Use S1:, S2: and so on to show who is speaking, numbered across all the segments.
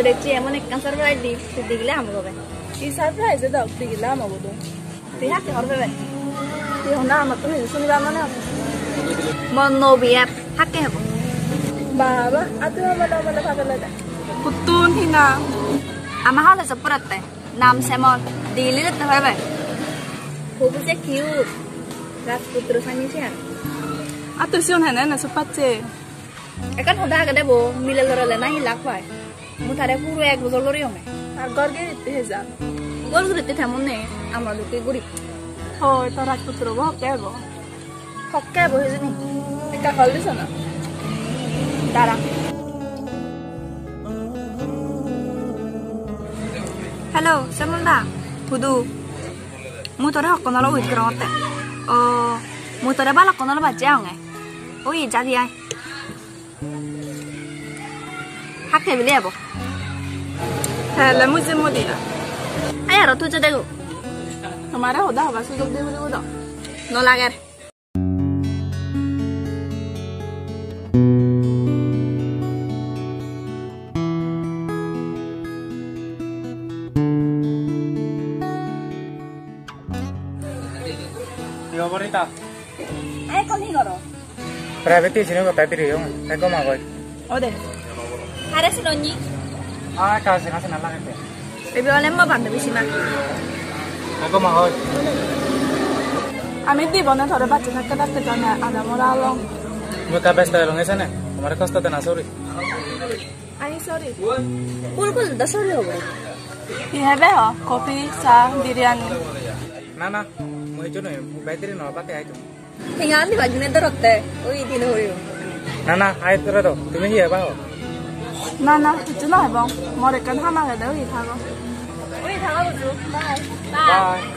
S1: Leche emon ekkan surprise di digile amgo be.
S2: Ki surprise da digile amgo do.
S1: Ti hakke horbe be.
S2: Ti hona amat ni suni ba mane.
S1: Mon no biap hakke hebo.
S2: Baba, atu mala pagala da. Putun hina.
S1: Ama hala sapuratte. Nam semon digile te horbe. Hobu se cute. Rajputro sanisian.
S2: Atu sion hene na supache.
S1: Ekan hoda agade bo mile lorale nahi lakpai. Mutare puro ek bozor lori home.
S2: Ar gorge itte heza.
S1: Gol gurite thamone amra luke guri.
S2: Hoy to Rajputro bo kebo.
S1: Hokke bo hezini.
S2: Eka kalli sana.
S1: Dara. Hello, Samulda. Pudu. Mutore hokkonalo uit grote. Mutore bala konalo bajjaonge. Oi jadi ai. Hakke bilebo.
S2: Hele muzi modia.
S1: Ayaro tu jadego.
S2: Hamara hoda haba sujog de bodo.
S1: No lager.
S3: Yo bonita.
S1: Ay con higoro.
S3: Private sini ko tadi riyo. Eko magoy.
S2: Ode.
S1: Hare sinonyi.
S3: Kasi nasa nalang ito.
S1: Baby olem mo bando bisima.
S3: Eko magoy.
S2: Ami di bona thore bacche thakte thakte jane ada moralo.
S3: Muka besta long esane. Hamare costa te na sorry.
S2: Ai sorry.
S1: Pulkul da sorry hobo.
S2: Ki hebe ho coffee sa biryani.
S3: Na. Mo jono baitri no pate aito.
S1: Hingali bajne dorotte. Oi din hoyo.
S3: Na ai tore do. Tumi hi heba ho.
S2: Na juna hebo. More kan hama ga doi thago.
S1: Oi thago bodu. Bye.
S3: Bye.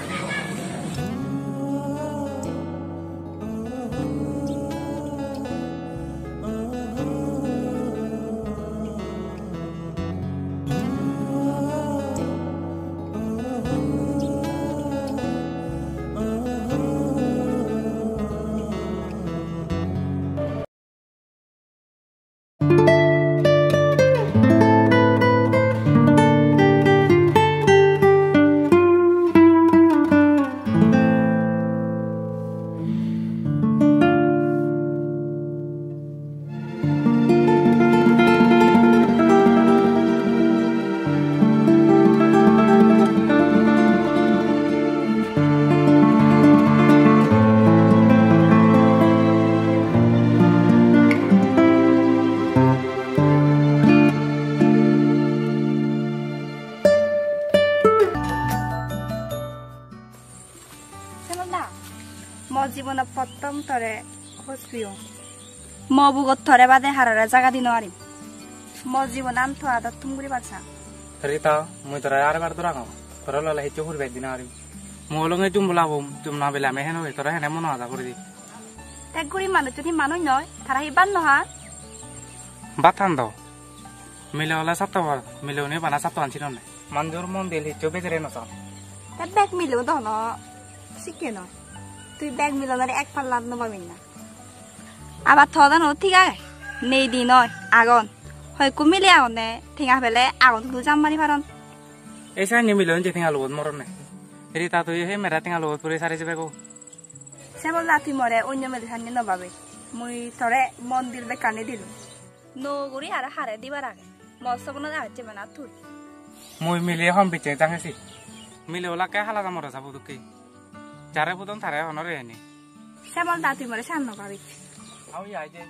S1: Mo jibona pottom tore hospiyo. Mo bugot tore bade harara jaga dino arim. Mo jibon anto ada tunguri bacha.
S3: Rita, moi tore are bar durang. Tore la hecho hur bedina arim. Mo longe jumbla bom jumna bela meheno tore hene mono ada kori.
S1: Tek guri manu tuni manu noy, thara hiban no ha.
S3: Batan do. Mile ola sapta bar, mile one bana sapta anchinon. Manjur mon del hecho bedere no sa.
S1: Tek bag milo do no. Sikeno. তুই bag মিলানোর এক পাল্লাত নবা মিলনা আবার থদানো ঠিক আছে নেই দি নয় আগুন হয় কুমিলে আগুনে ঠিঙা ফেলে আগুন তুই জাম মারি পারন
S3: এসা নি মিলন যে ঠিঙা লগত মরনে রিতা তুই হে মেরা ঠিঙা লগত পুরে সারে যাবে গো
S1: সেবল লাথি মরে অন্য মেলে সামনে নবাবে মুই থরে মন্দির বে কানে দিল নগুরি আর হারে দিবার আগে মস্তবন যাচ্ছে না তুই
S3: মুই মিলে হম বিচে জাঙ্গেছি মিলে ওলা কে হালা জামরা যাবো দুকে Cara puton thare honore ani.
S1: Sebol dati mare sanno pabi.
S3: Au ya je.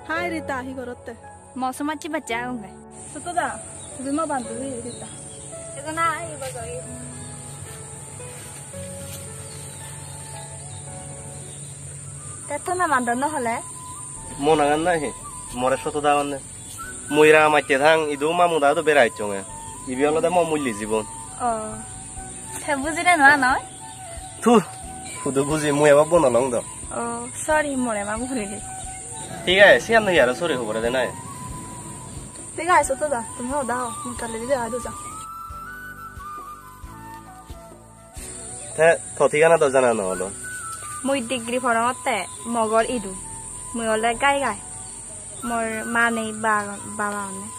S2: Hai Rita hi gorotte.
S1: Mosum achi baccha honge.
S2: Suto da. Bima bantu Rita.
S1: Itu na ai bagoi. Teto na bantu no hole.
S4: Mo nangan na he. More soto da onne. Muira mache thang idu mamu da to berai chonge. Ibi olo da mo mulli jibon.
S1: Oh. Te bujire na noy?
S4: Tu. Fudu buji mu eba bono long do.
S1: Oh, sorry more ma bujire.
S4: ঠিক আছে সিয়াম নাই আর সরে খবরে দে নাই
S2: ঠিক আছে তো দা তুমি দাও মুই কালে দিতে আইতো যা
S4: তে তো ঠিকানা তো জানা না হলো
S1: মুই ডিগ্রি পড়াতে মগর ইদু মুই হলে গাই গাই মোর মা নেই বাবা নেই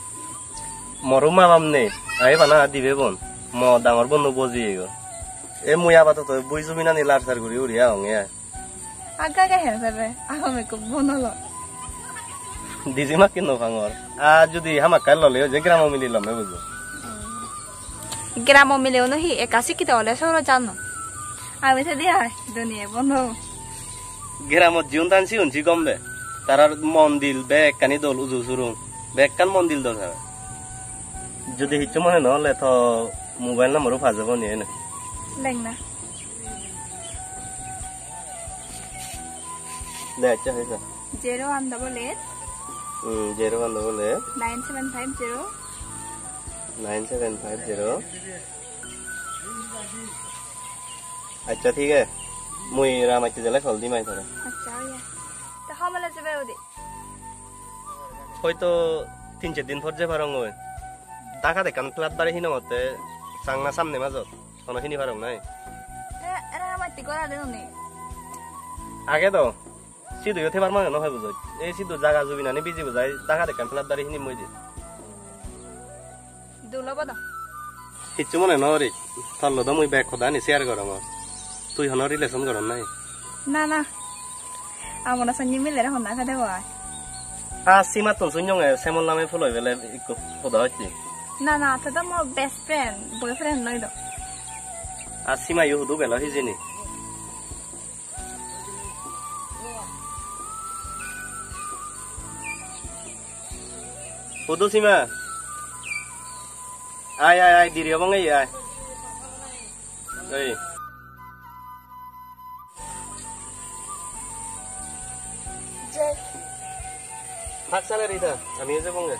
S4: মরো মা বাম নেই আই বানা দিবে বোন ম ডাঙর বন্ধু বুঝিয়ে গো এ মুই আপাতত বই জমি না নিলার সার ঘুরি উড়িয়া হঙে
S1: আগা গাই হেন যাবে আহমে কো বনল
S4: দিজি মা কিনো ভাঙর আর যদি হামাক কাল ললে যে গ্রাম মিলি লমে বুঝো
S1: গ্রাম মিলেও নহি একাশি কিতে হলে সর জানো আমি তো দিয়া দুনিয়া বন্ধ
S4: গ্রামত জিউন তানছি উনছি কমবে তারার মন্দির বেগ কানি দল উজু সুরু বেগ কান মন্দির দল যদি হিচ্ছু মনে নহলে তো মোবাইল নাম্বারও ফাজাব নিয়ে না
S1: দেখ না
S4: দে আচ্ছা হয়েছে
S1: 0188
S4: 01 বলে
S1: 9750
S4: 9750 अच्छा ठीक है मुई रामाची जला हल्दी माई थोड़ा
S1: अच्छा या तो हमला যাবে ওদি
S4: হয়তো 3-4 দিন পর যে পারং ওই টাকা দেখান প্লাট বাড়ি হিনা মতে সাংনা সামনে মাজত কোন হিনি পারং নাই
S1: এরা মাটি করা দেন নি
S4: আগে তো সিধু হতে পারমা না হয় বুঝই এই সিধু জায়গা জমি নানি বিজি বুঝাই টাকা দেখান প্লাট বাড়ি হিনি মই দি
S1: দুলব দাও
S4: কিচ্ছু মনে নরে থাললো তো মুই ব্যাগ খোদা নি শেয়ার করম তুই হন রিলেশন করন নাই
S1: না না আমরা সঞ্জি মিলে হন না খাতে হয়
S4: সীমা তো শুনজং সেমন নামে ফুল হই বেলে ইকো খোদা হচ্ছে
S1: না না তো তো মোর বেস্ট ফ্রেন্ড বয়ফ্রেন্ড নই দো
S4: সীমা ইউ হুদু বেলা হিজিনি হুদু সীমা আয় আয় আয় দিরি হবং এই আয় এই
S2: যে
S4: হাত চালে রিতা আমি যে বঙ্গে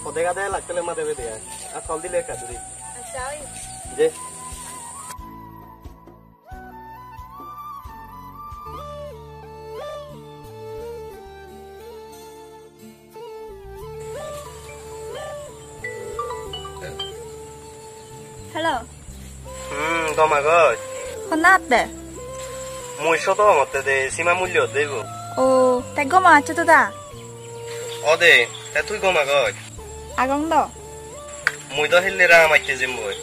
S4: ওদের কাছে লাগতে মা দেবে দেয়া আর কল দিলে কাদুরি
S2: আচ্ছা ওই
S4: যে
S1: হ্যালো
S4: গমাগজ
S1: হনাতে
S4: মুই শত মতে দে সীমা মূল্য দেব
S1: ও তাই গমা আছে তো দা
S4: অদে তা তুই গমাগজ
S1: আগং দো
S4: মুই তো হিললেরা মাইতে জিমবই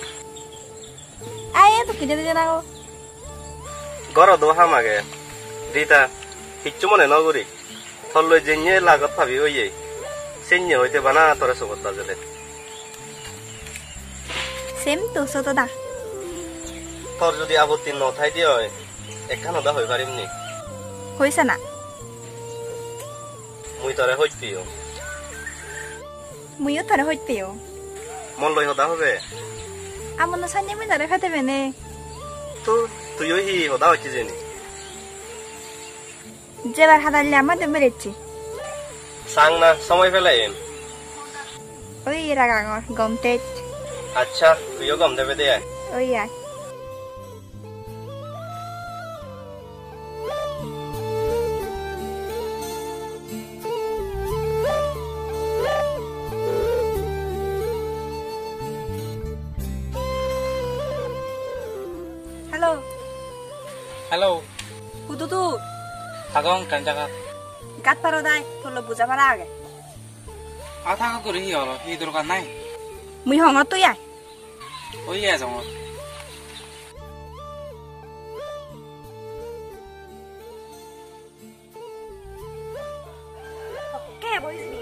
S1: আয়ে তো কিজে দিনা গো
S4: গর দো হামাগে রিতা কিচ্ছু মনে নগরি থল্লই জেনে লাগত ভাবি হইয়ে সেন্য হইতে বানা তোরে সবতা জলে
S1: সেম তো সতো দা
S4: তোর যদি আপত্তি নথাই দিও একখানো দা হই পারিমনি
S1: হইছে না
S4: মুই তোরে হইতিও
S1: মুইও তারে হইতেও
S4: মন লই হদা হবে
S1: আমন সঞ্জি মিলে খাতে বেনে
S4: তো তুইও হি হদা হইছি জেনি
S1: যেবার হাদালে আমাদের বেরেছি
S4: সাং না সময় ফেলাই
S1: ওই রাগাঙর গমতে
S4: আচ্ছা তুইও গম দেবে দে
S1: ওই আয় হ্যালো
S3: হ্যালো
S1: হুদুদু
S3: আগং কান জায়গা
S1: গাত পারো দাই তোলো বুঝা পারা আগে
S3: আথা করে হি হলো হি দরকার নাই
S1: মুই হঙর তুই আয়
S3: ওই আ যাও
S1: কে বইছিস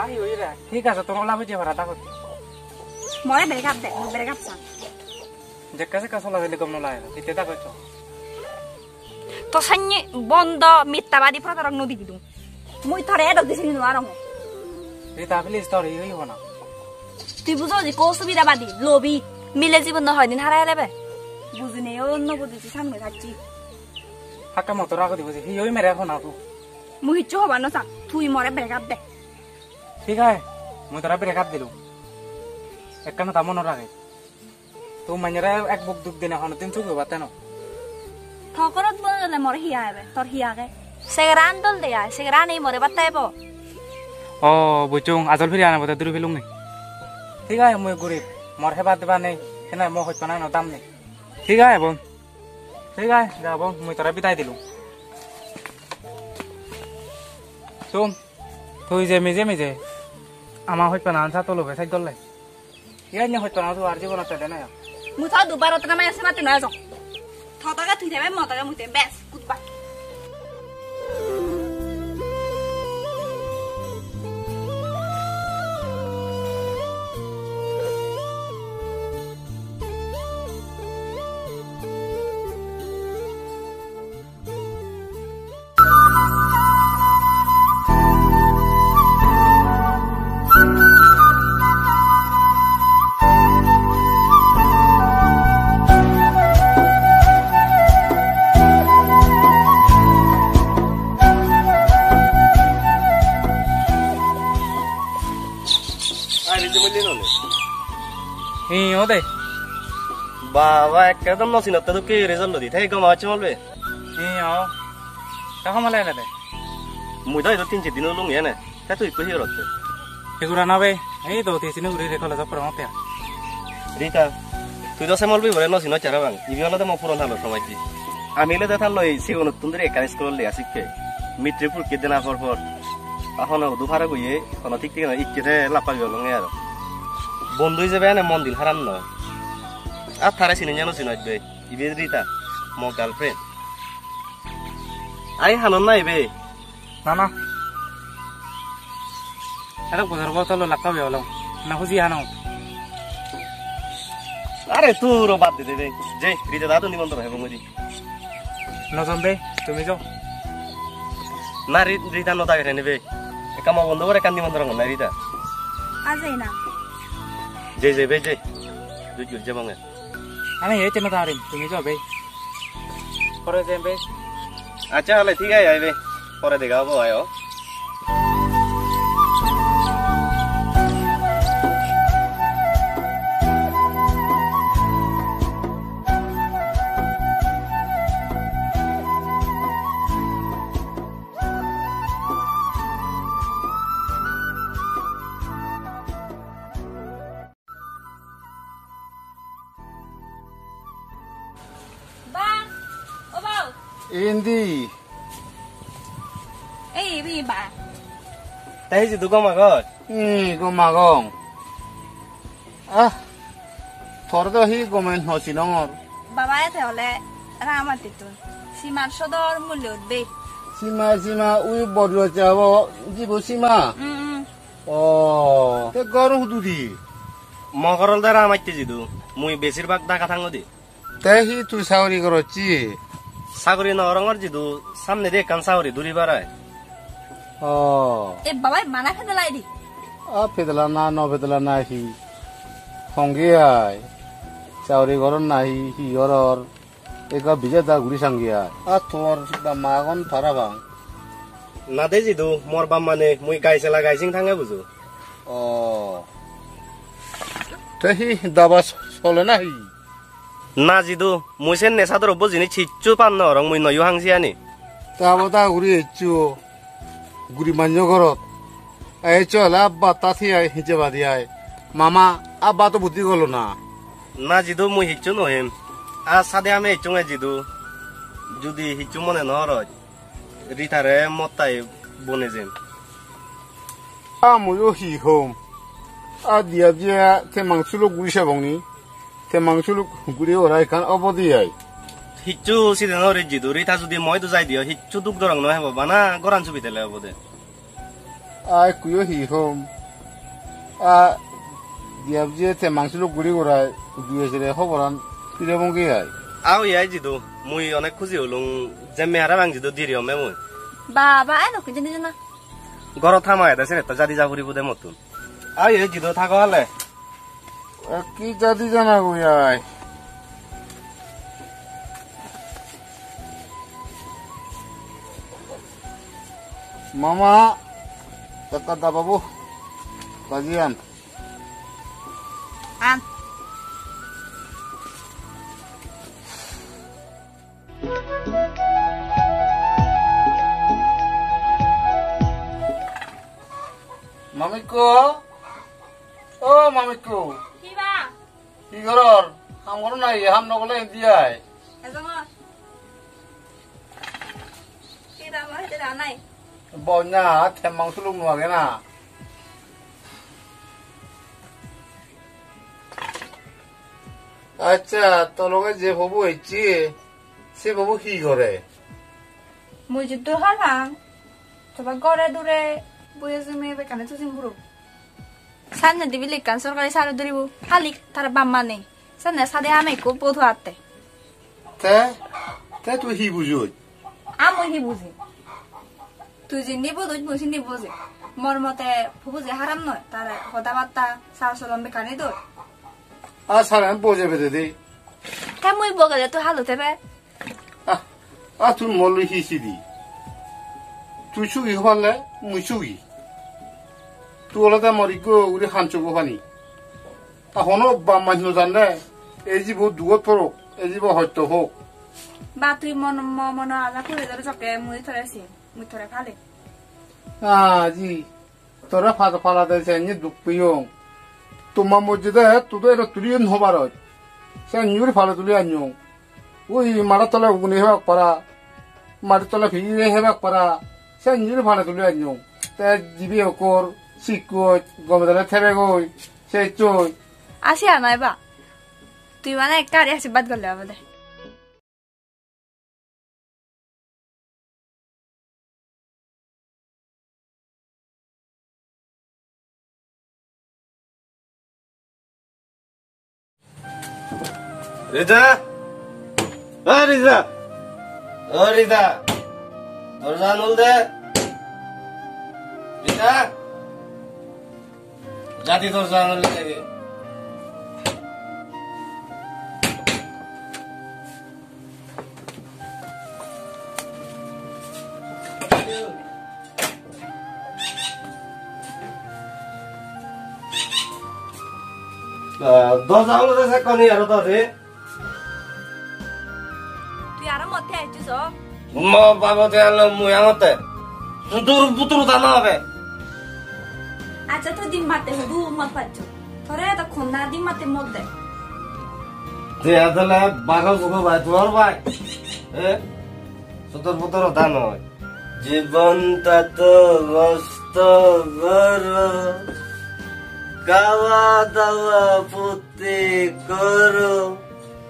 S3: আই ওই রে ঠিক আছে তোমার লাভ হইছে ভাড়া থাকো
S1: মরে বেরেগাপ দে বেরেগাপ সা
S3: যে কাছে কাছে লাগাইলে কম নলাই কিতে থাকো
S1: তো সঞ্জি বন্ধ মিথ্যাবাদী প্রতারক নদী দিদু মুই থরে এডক দিছিনি নো আরং
S3: রিতা প্লিজ তোর এই হইব না
S1: তুই বুঝো যে কো সুবিধাবাদী লোভী মিলে জীবন হয় দিন হারাই লেবে বুঝিনি অন্য বুঝিছি সামনে থাকছি
S3: হাক্কা মতো রাখো দিব যে হিও মেরে এখন আতু
S1: মুই হিচ্ছু হবা নচাক তুই মরে ব্রেকআপ দে
S3: ঠিক আছে মই তোরা ব্রেকআপ দিলু একখানা তা মনে রাখে তো মাইনেরা এক বুক দুঃখ দিন এখন দিন চুকে বাতে ন
S1: থকরত বলে মরে হিয়া হবে তোর হিয়াকে সেগরান দল দেয়া সেগরান এই মরে বাতাইব
S3: ও বুঝুং আজল ফিরে আনা বতে দূরে ফেলুং নি ঠিক আছে মই গরিব মর হেবা দেবা নেই কেন মই হইত না দাম নেই ঠিক আছে বোন ঠিক আছে যাব মই তোরা বিদায় দিলু শুন তুই যে মেজে মেজে আমার হইত না আনসা তো লোকে সাইড দলে ইয়ার নে হইত না তো আর জীবন চলে না
S1: মুই থ দুবার অতনা মাই আছে মাতি না যাও থটাকা তুই দেবে মটাকা মুতে বেস গুড বাই
S3: ও দে
S4: বাবা একদম নসিন তো কে রেজাল্ট দি থাই গমা আছে মলবে
S3: ও টাকা মালে দে
S4: মুই তো 3-4 দিন লুং এনে তা তুই কই রতে
S3: এগুলা না বে এই তো তিন ঘুরে রেখলা যাব পড়া মতে
S4: রিতা তুই তো সেমলবি বলে নসিন চারা বাং ইবি হলো তো মো পুরন হালো সময় দি আমি লে দেখাল লই সিগন তুন্দরে একান স্কুল লে আসিকে মিত্রপুর কে দিনা পর এখন দুফারে গইয়ে কোন ঠিক ঠিক না ইচ্ছে লাপা গেল আর বন্ধু হিসেবে এনে মন্দির হারান নয় আর থারে চিনি জানো চিনাইবে ইবে রিতা মো গার্লফ্রেন্ড আই হানন না ইবে
S3: না না এটা বোঝার কথা হলো লাক্কা বে হলো না খুঁজি হানো
S4: আরে তোর বাদ দে দে যে রিতা দাদু নিমন্ত্রণ হবে মজি
S3: নজন বে তুমি যাও
S4: না রিতা নতা কেটে নেবে কামা বন্ধ করে কান নিমন্ত্রণ না রিতা
S1: আজই না
S4: যে যে বে যে দুই জুল যে বাংলা
S3: আমি এই চেনা তারিম তুমি যাও বে পরে যাই বে
S4: আচ্ছা হলে ঠিক আছে আইবে পরে দেখাবো আয়ো
S5: Indi.
S1: Bi ba.
S4: Tay gì tụi con mà coi.
S5: Con mà con. Thor đó hi con mình hỏi xin ông.
S1: Baba ya তাহলে রামা তিতুন সীমার সদর মূল্য বে
S5: Sima ui বড় যাবো জীব সীমা তে গরু হুদুদি
S4: মগরল দ্বারা আমাইতে জিদু মুই বেশিরভাগ ঢাকা থাঙ্গ দি
S5: তে হি তুই সাউরি করছি
S4: সাগরি নরঙর জিদু সামনে দিয়ে কান সাগরি দূরি বাড়ায়
S1: এ বাবাই মানা খেতে লাই দি
S5: ফেদলা না ন ফেদলা না হি সঙ্গে আয় সাউরি ঘর নাই হি ঘর একা বিজে দা ঘুরি সঙ্গে আয় তোর মাগন ফারা ভাং
S4: না দে জিদু মোর বাম মানে মুই গাইছেলা গাইছিং থাঙ্গে বুঝু
S5: তে হি দাবা চলে না হি
S4: না জিদু মুই সেন নেশাদর বুঝিনি ছিচ্ছু পান নরং মুই নয়ু হাংসিয়ানি
S5: তাবো তা ঘুরি হেচ্ছু গুড়ি মান্য ঘরত এই চল আব্বা তাথি আয় হিচে বাদি আয় মামা আব্বা তো বুদ্ধি গলো না
S4: না জিদু মুই হিচ্ছু নহিম আর সাদে আমি হিচ্ছু জিদু যদি হিচ্ছু মনে নরয় রিতারে মতাই বনে যেন
S5: মুয়ো হি হোম দিয়া দিয়া তে মাংসুলো গুড়ি সাবংনি তে মাংসুলো গুড়ি ওরাই খান অবধি আয়
S4: হিচ্ছু সিদে নরে জিদু রিতা যদি মই তো যাই দিও হিচ্ছু দুখ দরং নয় বাবা না গরান ছবি তেলে অবদে
S5: আয় কুয়ো হি হোম দিয়া দিয়া তে মাংসুলো গুড়ি ওরাই দুয়েছে খবরান ফিরে বঙ্গি আয়
S4: আও ইয়াই জিদু মুই অনেক খুশি হলুম যে মেহারা বাং জিদু দিরি হমে মুই
S1: বাবা আয় নক জানি না
S4: ঘর থামায় দেছে তো জাদি যা ফুরিব দে মতুন আও ইয়াই জিদু থাকো হলে
S5: কি জাতি জানা গই আয় মামা একটা দা বাবু বাজি আন
S1: আন
S5: মামিকো ও মামিকো
S1: কিবা
S5: কি ঘরর কাম করো নাই হাম নগলে দিয়াই
S1: এজমা কি দাম হইতে নাই
S5: বন্যা থেমাং সুলুম নোয়াগে না আচ্ছা তলগে যে বাবু হইছি সে বাবু কি করে
S1: মুই যদি হারাম তবে গড়ে দূরে বইয়ে জমে বেকানে তুজিম বুড়ো সামনে দিবি লিখান সরকারি সারে ধরিব খালি তার বাম্মা নেই সামনে সাদে আমি খুব বোধ হাতে
S5: তে তে তুই হি বুঝুই
S1: আমি হি বুঝি তুই যে নিব তুই বুঝি নিব যে মোর মতে বুঝে হারাম নয় তার কথাবার্তা সার সলম বেকানে দোর
S5: আর সারা বোঝে বেঁধে দে
S1: তা মুই বগলে তো হালো তেবে
S5: তুই মল্লি হিসি দি তুই চুগি হলে মুই চুগি তুই ওলাতে মরিগো উড়ি হানচুগো পানি হনো বাম মানুষ জানে এই জীব দুগত পড়ক এই জীব হত্য হোক
S1: বা তুই মন মন আলা করে ধরে চকে মুই ধরেছি মুই ধরে খালে
S5: জি তোরা ফাঁদা ফালা দেয় নি দুঃখ পিও তোমার মসজিদে তুই এটা তুলিয়ে হবার সে নিউরি ফালে তুলি আনিও ওই মারা তলে উগুনি হেবাক পারা মাটির তলে ভিজে হেবাক পারা সে নিউরি ফালে তুলি আনিও তে জিবি অকর শিকই গমে তলে থেবে গই সে চই
S1: আসি আনাই বা তুই মানে একটা আরে আশীর্বাদ করলে আমাদের
S4: রিতা ও রিতা ও রিতা দরজা খুল দে রিতা জাতি দরজা খুল দে দরজা খুল দে কনি আর তো রে
S1: তুই আরো মধ্যে আইছিস
S4: মা বাবা তে আলো মুই আমতে সুদূর বুতুর দানা হবে
S1: আচ্ছা তুই দিন মাতে হবু মত পাচ্ছ থরে তো খন্না দিন মাতে মত দে
S4: তে আদলে বাগল গুগো ভাই তোর ভাই এ সুদূর বুতুর দান হয় জীবনটা তো কষ্ট গর খাওয়া দাওয়া পুতি করো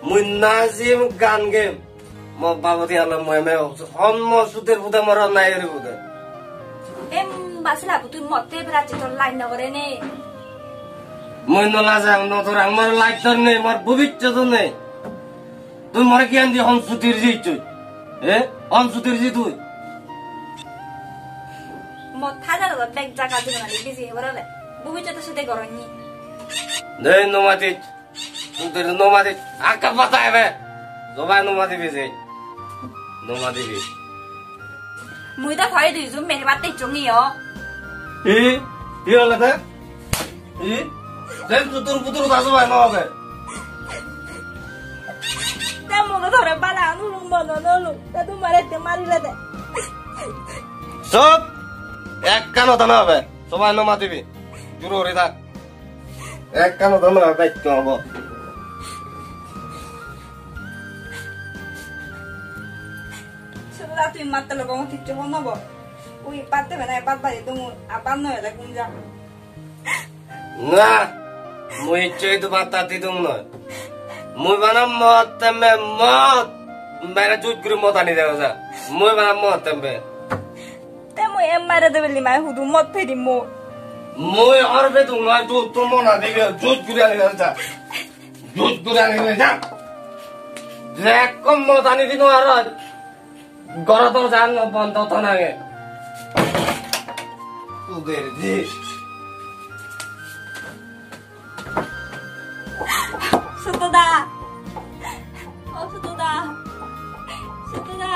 S4: মুই নাজিম গান গেম মো বাবতি আলো মই মে হম সুদের বুদে মর নাই রে বুদে
S1: এম বাসলা তুই মতে ব্রাচি তোর লাইন না করে নে
S4: মই নলা যাং ন তোর আমার লাইটার নেই মোর ভবিষ্যৎ নেই তুই মরে কি আনদি হম সুতির জি তুই এ হম সুতির জি তুই
S1: মত থাজার ব্যাগ জায়গা দিন মানে বিজি হবরে ভবিষ্যৎ সাথে করনি
S4: দে নমাতি তুই নমাতি আকা পাতা হবে জবাই নমাতি বেজে নমাতি বে
S1: মুই তো থরে দুই জুম মেরে বাতে চঙ্গিও
S4: ই ই হলা তা ই দেন সুতুর পুতুর দাসো ভাই না হবে
S1: তে মনে ধরে বালা আনু মন নলু তে তুই মারে তে মারিলে দে
S4: সব এক কানো দানা হবে সবাই নমাতি বে জুরো রে থাক এক কানো দানা দায়িত্ব হবো
S1: সুদা তুই মাত্র লোক আমার কিচ্ছু হনব ওই পাতে বেনা পাত বাড়ি তুমি আবার নয় এটা কোন যা
S4: না মুই চই তো বাতাতি দুম নয় মুই বানাম মত তেমে মত মেরে জুট করে মত আনি দেও যা মুই বানাম মত তেমে
S1: তে মুই এম মারে দেবে লিমাই হুদু মত ফেরি মো
S4: মুই অরবে তুম নয় তুই তুম না দিবে জুট করে আনি দেও যা জুট করে আনি দেও যা যে কম মত আনি দিনো আর গড় তো জান বন্ধ তো নাগে তুদের জি
S1: সুতদা ও সুতদা সুতদা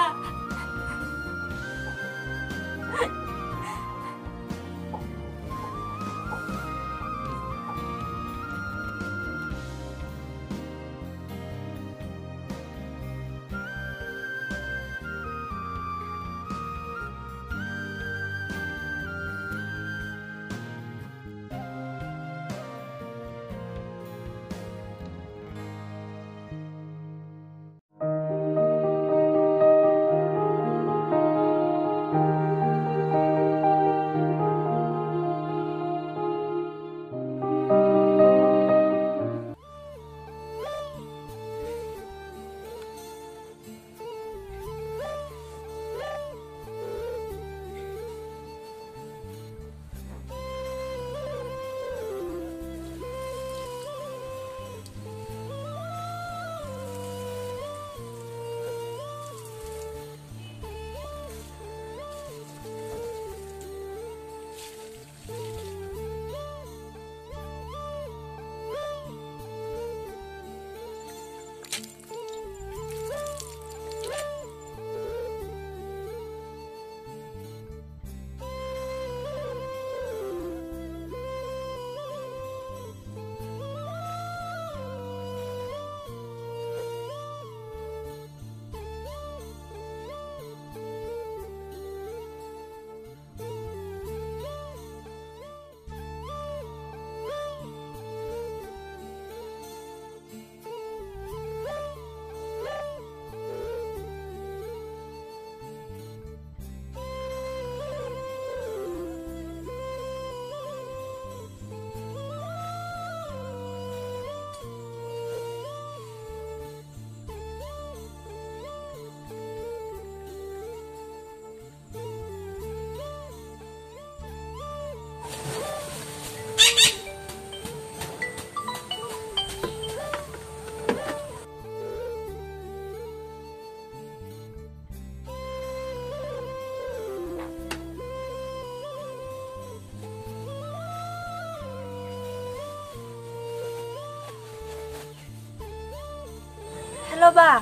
S1: Hello ba?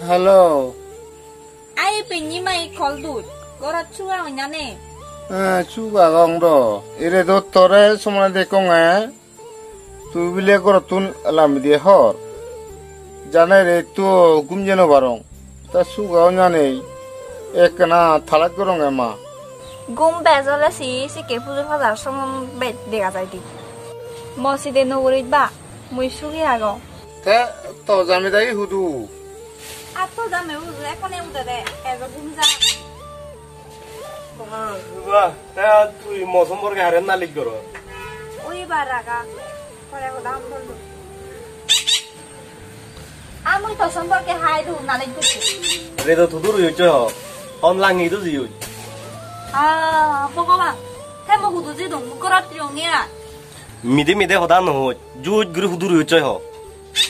S5: Hello
S1: Ai pinyi mai call dut. Gorat chua nyane.
S5: চুগা গং র এরে তো তোরে সময় দেখং তুই বিলে কর তুন আলাম দিয়ে হর জানে রে তো গুম যেন বারং তা সুগাও জানে এক না থালাক করং মা
S1: Gum bezole si ke puju phazar somon be dega jai di. Moside no urit ba. Mui sugi ago.
S5: তা তো জামি দাই হুদু
S1: Ato dame uzu ekone ude de. Ego gum ja.
S4: তুই ম সম্পর্কে হারেন না লিখ করো
S1: Ui baraga. Pore ko dam bollu. Amui to সম্পর্কে হাই দু নালে গুছি.
S4: রে তো থুদুর হইছ অন লাঙ্গি তো জিউ
S1: ভগবান হেমো হুদু জি দং গরাত রঙিয়া
S4: মিদে মিদে হদা নহ জুজ গুরু হুদুর হইছ হ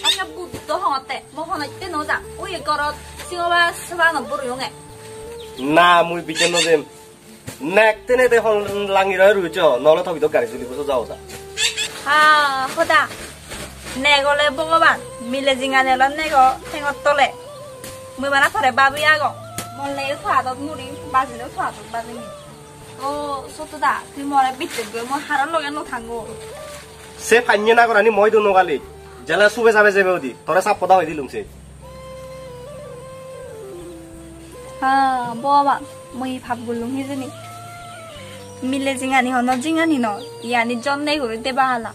S1: আকা বুদ্ধ হতে মোহনাইতে নজা ওই গরত সিংবা সবান বড় রঙে
S4: না মুই বিচেন দেম নেকতে নেতে হন লাঙ্গি রয় রইছ নলে থবি তো গাড়ি চলি বসে যাও যা
S1: হদা নেগলে ভগবান মিলে জিঙা নেল নেগ ঠেঙত তলে মই বানা ফরে বাবি আগ মলে ফাদত মুড়ি বাজিলে ফাদত বাজিনি ও সতদা তুই মরে বিতে গৈ মই হারার লগে ন থাঙ্গো
S4: সে ফাইnye না করানি মই দন গালি জেলা সুবে যাবে যাবে ওদি তোরে সাপ পদা হই দিলুম সে
S1: ভগবান মই ভাব গুলুম হিজনি মিলে জিঙানি হন জিঙানি ন ইয়ানি জন্নে গুরুতে বাহালা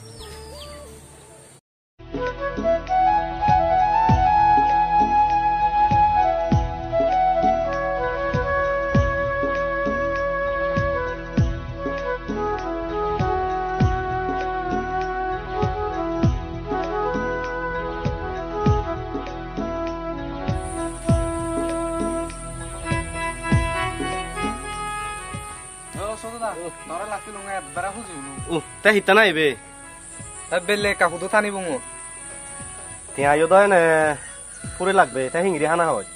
S4: তে হিতা নাই বে
S3: বেলে কাকুতো টানি বুঙো
S4: তিয়া আয়ো দয় নে পুরে লাগবে তা হিংরি হানা হয়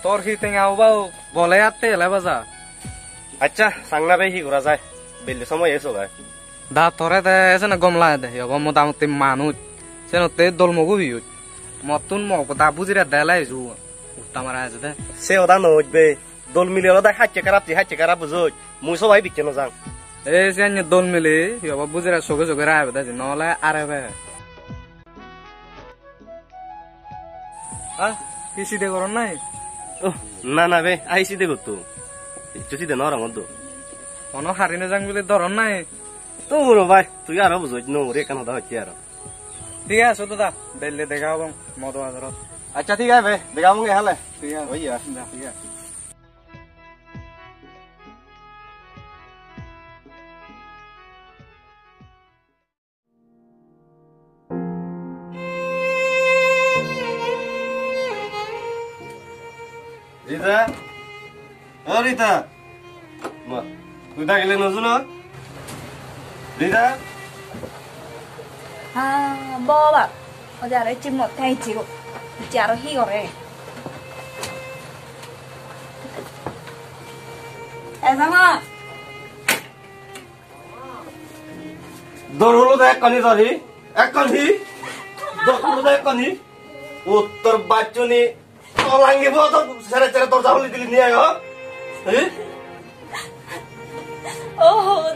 S3: তোর সি টেঙাও বাও গলে আতে এলা বাজা
S4: আচ্ছা সাংনা বে হি করা যায় বেলে সময় এসো ভাই
S3: দা তোরে দে এসে গমলা দে ইয়গ মোটামুটি মানুষ সেনতে দলমগু বিউত মতুন মগ দা বুজিরা দেলাই জু উত্তা মারা আছে দে
S4: সে ওদা নজবে দল মিলে ওদা হাইচে কারাপ বুঝোই মুই সবাই বিকে নজাং
S3: এ সেন দল মিলে ইয়গ বুজিরা সগে সগে রায় দে নহলে আরে বে কিসি দে করন নাই
S4: না না বে আইসি দে গতো চুচি দে নরম দো
S3: অন হারিনে যাং বলে ধরন নাই
S4: তো বড় ভাই তুই আর বুঝোই নো রে কেন দা হচ্ছে আর
S3: ঠিক আছে দাদা বেলে দেখাও মদ বাজারত
S4: আচ্ছা ঠিক আছে বে দেখামগে হালে
S3: ঠিক আছে
S4: ওইয়া
S3: ঠিক আছে
S4: রিতা ও রিতা মা তুই ডাকলে নজুন রিতা
S1: বাবা ওজারে চিমত থাইছিল যারো হি করে এজামা
S4: দরুলো দা একনি ধরি একনি দরুলো দা একনি উত্তর বাচুনি তলাঙ্গি বত সেরে সেরে দরজা খুলে দিলি নিয়ে আয় হ্যাঁ
S1: ও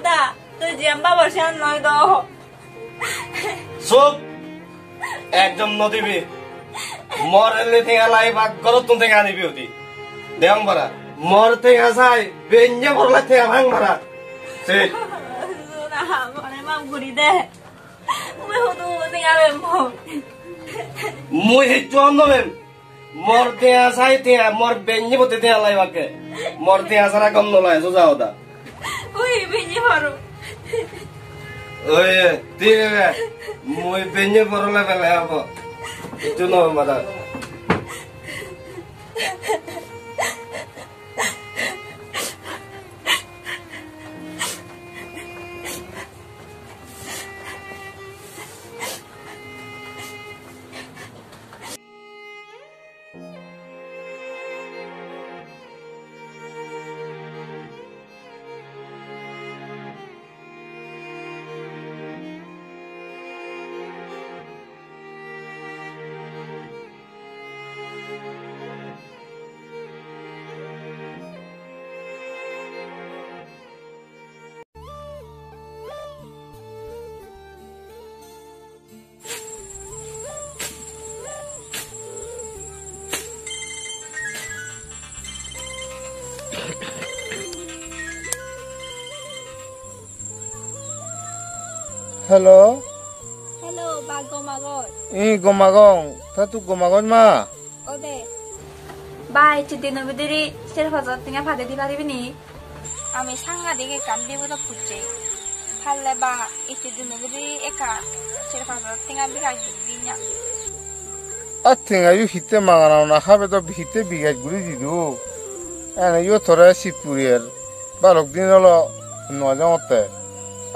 S1: দা তুই জিয়াম বাবা শান নয় দ
S4: সব একদম নদিবি মরলে থেকে লাই ভাগ করত তুই থেকে আনিবি ওদি দেম বড়া মর থেকে যাই বেঞ্জে বড়লা থেকে ভাঙ ভরা সে
S1: না মনে মা গুড়ি দে মই হদু সিঙ্গাবে মো
S4: মুই হেচু অন্ধবেন মর দেয়া চাই তিয়া মর বেঞ্জে বতে তিয়া লাই বাকে মর দেয়া সারা কম নলায় সোজা ওদা
S1: ওই বিজি মারো
S4: ওই ঠিক আছে মুই বেঞ্জে বড়লা বেলা হব কিছু নয় মাদা
S5: Hello.
S1: Hello, ba Gomagol.
S5: Gomagong. Tatu Gomagong ma.
S1: Ode. Ba 이제 너희들이 셀퍼서 등에 받아들이 바리니. আমি সাংঘাতিক কাম বিপদ পুচ্ছে তাহলে বা ইচ্ছে দিনগুলি একা সেরকম টেঙা বিরাট দিন
S5: Atenga yu hite mangana na habe to hite bigaj guri didu. Ene yu thore sipurier. Balok din lo no jamote.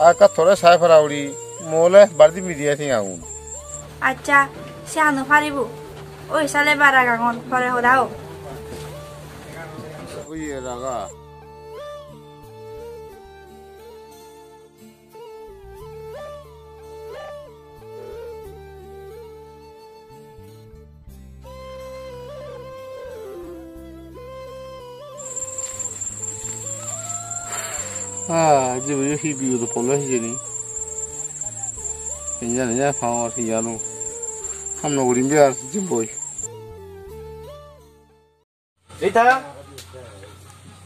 S5: Aka thore sai farauri mole bardi media thing agun.
S1: আচ্ছা সে আনো পারিব ওই সালে বারা গাঙন পরে হদাও
S5: Oye raga. 지금 여기 비유도 볼라 희제니. 괜찮냐? 방어 희야노. 함노 우린 비알 지금 보이.
S4: রিতা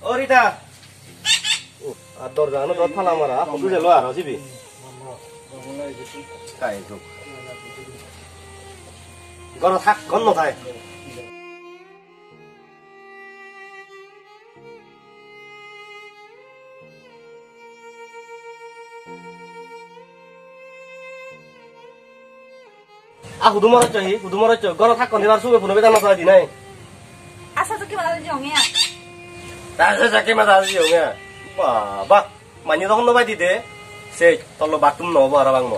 S4: ও রিতা আর দরজা আনো দর ফালা মারা কত যে লয়া রসিবি কাই তো গর থাক গন্ন থাই হুদুমর হচ্ছে গর থাক কনিবার সুবে ফোন বেদানা তো দি নাই
S1: আচ্ছা তো কি বলা জংয়া
S4: তাহলে যাকে মাথা দিও না বাবা মানি তখন নবাই দিতে সে তল্লো বাথরুম নব আর বাংম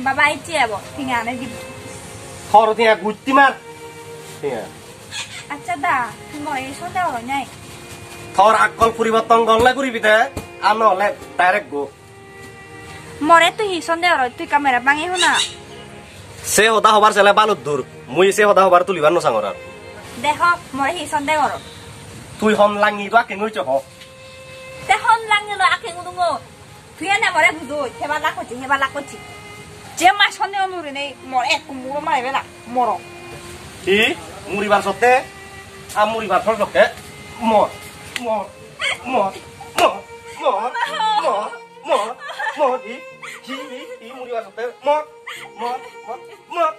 S1: বাবা আইছে আবো ঠিকা আনে দিব
S4: খর থিয়া গুত্তি মার থিয়া
S1: আচ্ছা দা তুমি এই সন্দেহ হলো নাই
S4: থর আকল পরিবর্তন গল্লা করিবি তে আর নহলে ডাইরেক্ট গো
S1: মরে তুই সন্দেহ হলো তুই ক্যামেরা ভাঙি হনা
S4: সে হতা হবার ছেলে বালুর দূর মুই সে হতা হবার তুলিবার নসাঙর আর
S1: দেখো মরে হি সন্দেহ হলো
S4: তুই হন লাঙি তো আকে নইছ হ
S1: তে হন লাঙিলো আকে গুদুঙ্গো তুই না মরে বুঝো হেবা লাকছি যে মা সন্দেহ মুরে নেই মরে এক মুড়ো মারিবে না মরো
S4: কি মুড়িবার সত্তে আর মুড়িবার সর সত্তে মর মর মর মর মর মর মর মর ই মুড়িবার সত্তে মর মর মর মর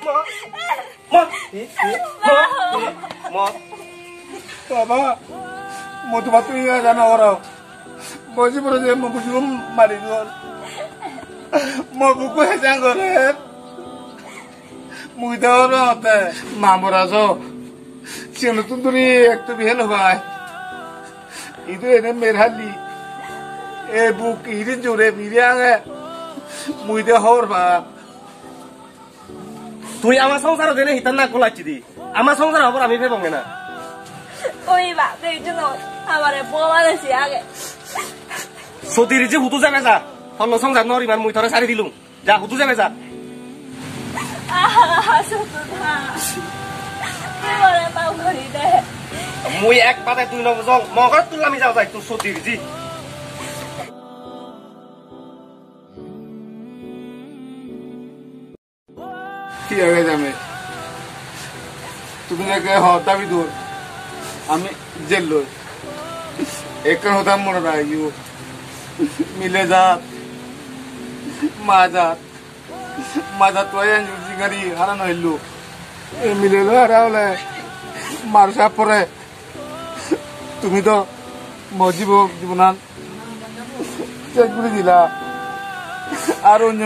S4: মর মর ই মর মর
S5: Baba, mau coba tuh ya sana orang. Mau sih perlu saya mau belum mari dulu. Mau buku aja ngoret. Mau itu orang apa? Mampu rasa. Siapa tuh tuh nih ektu bihel hobai. Itu ini merhali. Buku ini jure biryangnya. Mau itu horba.
S4: তুই আমার সংসার দেনে হিতান না কোলাচ্ছি দি আমার সংসার হবার আমি ভেবঙ্গে না
S1: ওই বা এই জন্য আমারে বোমা দেছি আগে
S4: সতীর যে হুতু যাবে যা হল সংসার নরিমান মুই ধরে সারি দিলুম যা হুতু যাবে যা মুই এক পাতায় তুই নব যাও মগর তুললামি যাও যাই তোর সতীর জি
S5: কি হয়ে যাবে তুমি যে দাবি দূর আমি জেল লই এক হতাম মনে রাখি মিলে যাত মাজা তো গাড়ি হারানো হইল মিলে হারাওলে মার সাপ পরে তুমি তো মজিব জীবনান চেক করে দিলা আর অন্য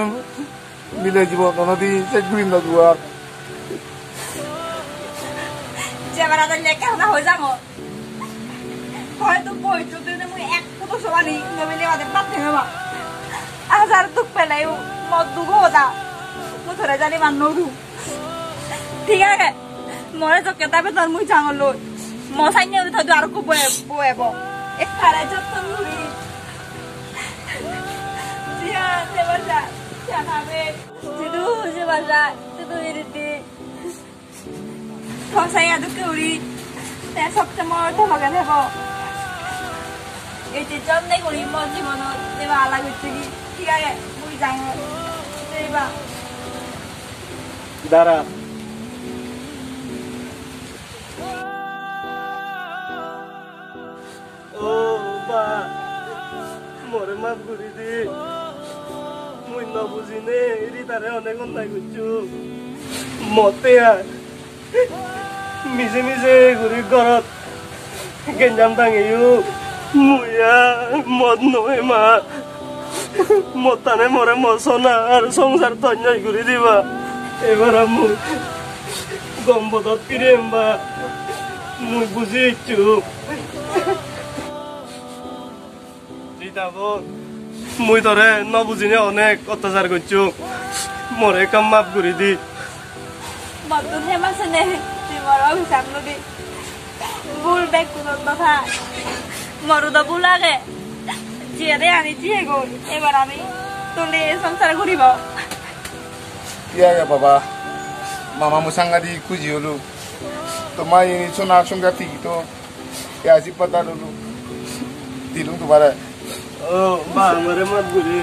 S5: মিলে জীবন নদী চেক করে না দুয়ার
S1: যেবার আদার লেখা হতা হয়ে যাবো হয়তো বইতো দিনে মুই এক ফুটো সবানি নমিলে আমাদের পাত থেকে বা আজার দুঃখ পেলাই মদ দুঃখ হতা মু ধরে জানি মান নরু ঠিক আছে মরে তো কেতাবে তোর মুই জাঙল লই মশাই নিয়ে উঠে আর কো বয়েব এক খারে যত্ন নুরি জিয়া দেবাসা জানাবে জিদু দেবাসা জিদু ইরিতি saya tuh kuri, saya sok semua tuh makan apa? Itu jam nih kuri mau sih mana? Tiba alat itu tiga ya, bui jangan, tiba.
S4: Darah. Oh, Pak, mau remah kuri di, mau নবুঝিনে এরি তারে অনেক অন্যায় করছো মতে আর মিছে মিছে ঘুরি ঘরত গেঞ্জাম টাঙিও মুয়া মদ নয় মা মতানে মরে মসনা আর সংসার তন্যায় ঘুরি দিবা এবার মুই গম্বদত ফিরে বা মুই বুঝিছু মুই তোরে নবুঝিনে অনেক অত্যাচার করছো মরে কাম মাফ করে দি
S1: মতন হেমাছে নে তুই মর অভিশাপ নদী ভুল বেগ কোনো কথা মরুদা ভুল আগে জিয়ে দে আনি জিয়ে গো এবার আমি তোলে সংসার ঘুরিব
S5: iya ya baba mama musanga di kuji ulu to mai ini chona sunga ti to ya si pata dulu dilung tu bara
S4: ও বা আমারে মাফ করে